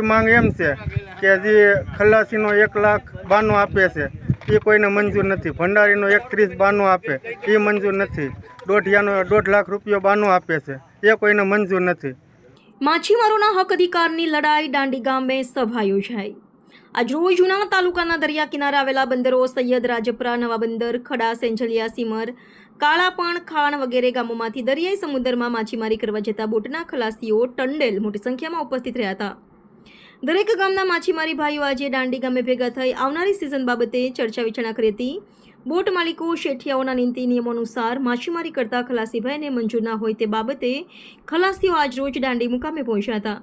માંગ એમ છે કે જે ખલાસીનો 1 લાખ બાનો આપે છે એ કોઈને મંજૂર નથી. ભંડારીનો 130 બાનો આપે એ મંજૂર નથી. દોઢિયાનો 1.5 લાખ રૂપિયો બાનો આપે છે એ કોઈને મંજૂર નથી. માછીમારોના હક અધિકારની લડાઈ દાંડી ગામે સભા યોજાઈ. આજરોજ જૂના તાલુકાના દરિયા કિનારે આવેલા બંદરો સૈયદ રાજપરા, નવા બંદર, ખડા, સેંજલિયા, સીમર, કાળાપણ, ખાણ વગેરે ગામોમાંથી દરિયાઈ સમુદ્રમાં માછીમારી કરવા જતા બોટના ખલાસીઓ ટંડેલ મોટી સંખ્યામાં ઉપસ્થિત રહ્યા હતા. દરેક ગામના માછીમારી ભાઈઓ આજે દાંડી ગામે ભેગા થઈ આવનારી સિઝન બાબતે ચર્ચા વિચારણા કરી હતી. બોટ માલિકો શેઠિયાઓના નીતિ નિયમો અનુસાર માછીમારી કરતા ખલાસીભાઈને મંજૂર ના હોય તે બાબતે ખલાસીઓ આજરોજ દાંડી મુકામે પહોંચ્યા હતા.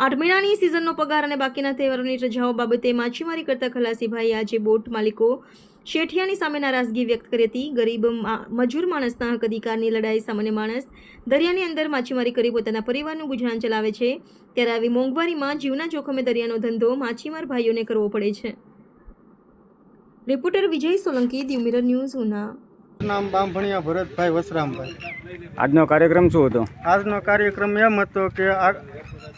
8 મહિનાની સિઝનનો પગાર અને બાકીના તહેવારોની રજાઓ બાબતે માછીમારી કરતા ખલાસીભાઈએ આજે બોટ માલિકો શેઠિયાની સામે નારાજગી વ્યક્ત કરી હતી. ગરીબ મજૂર માણસના હક અધિકારની લડાઈ. સામાન્ય માણસ દરિયાની અંદર માછીમારી કરી પોતાના પરિવારનું ગુજરાન ચલાવે છે, ત્યારે આવી મોંઘવારીમાં જીવના જોખમે દરિયાનો ધંધો માછીમાર ભાઈઓને કરવો પડે છે. રિપોર્ટર વિજય સોલંકી, દીવ મિરર ન્યૂઝ, ઉના. નામ બામભણિયા ભરતભાઈ વસરામભાઈ. આજનો કાર્યક્રમ શું હતો? આજનો કાર્યક્રમ એમ હતો કે આ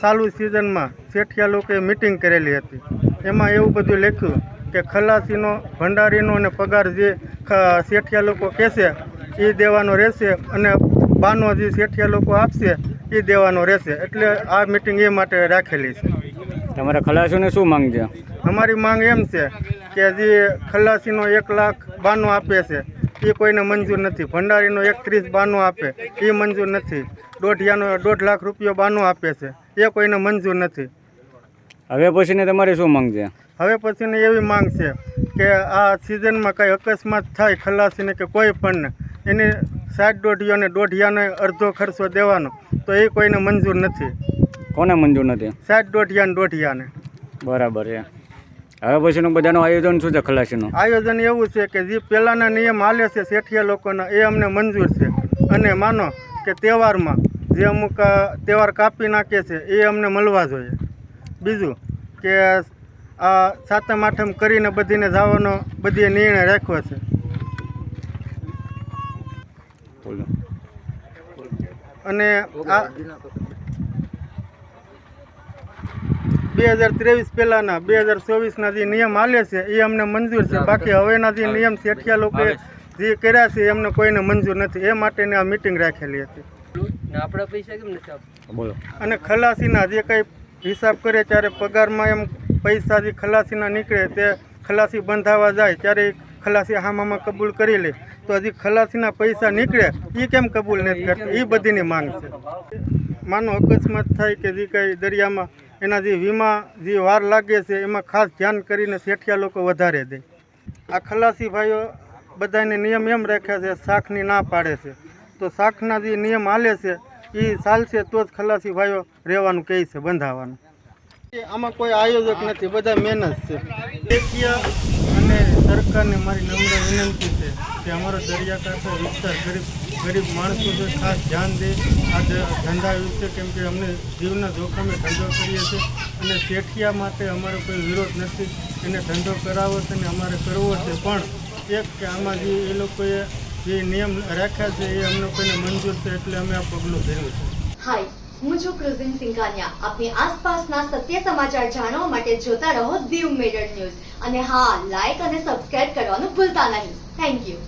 ચાલુ સિઝનમાં શેઠિયા લોકોએ મિટિંગ કરેલી હતી. એમાં એવું બધું લખ્યું કે ખલાસીનો, ભંડારીનો અને પગાર જે શેઠિયા લોકો કહેશે એ દેવાનો રહેશે અને બાનો જે શેઠિયા લોકો આપશે એ દેવાનો રહેશે. એટલે આ મિટિંગ એ માટે રાખેલી છે. તમારા ખલાસીઓને શું માંગ છે? અમારી માંગ એમ છે કે જે ખલાસીનો 1 લાખ બાનો આપે છે એ કોઈને મંજૂર નથી. ભંડારીનો 130 બાનો આપે એ મંજૂર નથી. દોઢિયાનો 1.5 લાખ રૂપિયો બાનો આપે છે એ કોઈને મંજૂર નથી. હવે પછીને તમારી શું માંગ છે? હવે પછીની એવી માંગ છે કે આ સિઝનમાં કંઈ અકસ્માત થાય ખલાસીને કે કોઈ પણને એની 60 દોઢિયાને દોઢિયાને અડધો ખર્ચો દેવાનો તો એ કોઈને મંજૂર નથી. કોને મંજૂર નથી? 60 દોઢિયાને દોઢિયાને. બરાબર છે. હવે પછીનું બધાનું આયોજન શું છે ખલાસીનું? આયોજન એવું છે કે જે પહેલાંના નિયમ હાલે છે શેઠિયા લોકોના એ અમને મંજૂર છે. અને માનો કે તહેવારમાં જે અમુક તહેવાર કાપી નાખે છે એ અમને મળવા જોઈએ. બીજું કે આ 7મ 8મ કરીને બધીને જવાનો બધી નિર્ણય રાખ્યો છે. અને આ 2023 પહેલાંના 2024ના જે નિયમ હાલે છે એ અમને મંજૂર છે. બાકી હવેના જે નિયમ શેઠિયા લોકોએ જે કર્યા છે એમને કોઈને મંજૂર નથી. એ માટેની આ મિટિંગ રાખેલી હતી. આપણા પૈસા કેમ નથી આપતા? બોલો. અને ખલાસીના જે કંઈ હિસાબ કરે ત્યારે પગારમાં એમ પૈસા જે ખલાસીના નીકળે તે ખલાસી બંધાવા જાય ત્યારે ખલાસી હામામાં કબૂલ કરી લે તો હજી ખલાસીના પૈસા નીકળે એ કેમ કબૂલ નથી કરતા? એ બધીની માંગ છે. માનો અકસ્માત થાય કે જે કંઈ દરિયામાં એના જે વીમા જે વાર લાગે છે એમાં ખાસ ધ્યાન કરીને શેઠિયા લોકો વધારે દે. આ ખલાસી ભાઈઓ બધાને નિયમ એમ રાખ્યા છે શાખની ના પાડે છે તો શાખના જે નિયમ હાલે છે એ ચાલશે તો જ ખલાસી ભાઈઓ રહેવાનું કહે છે, બંધાવાનું. આમાં કોઈ આયોજક નથી, બધા મહેનત છે. શેઠિયા અને સરકારને મારી નમ્ર વિનંતી છે કે અમારો દરિયાકાંઠો વિસ્તાર ગરીબ માણસો છે, ખાસ ધ્યાન દે આ ધંધા વિશે. કેમ કે અમને જીવના જોખમે ધંધો કરીએ છીએ અને શેઠિયા માટે અમારો કોઈ વિરોધ નથી. એને ધંધો કરાવો છે અને અમારે કરવો છે, પણ એક કે આમાં જે એ લોકોએ જે નિયમ રાખ્યા છે એ અમને કોઈને મંજૂર છે એટલે અમે આ પગલું ભર્યું છે. હાય, હું છું ક્રુઝિન સિંઘાનિયા. આપની આસપાસના સત્ય સમાચાર જાણવા માટે જોતા રહો દીવ મિરર ન્યૂઝ. અને હા, લાઈક અને સબસ્ક્રાઇબ કરવાનું ભૂલતા નહીં. Thank you.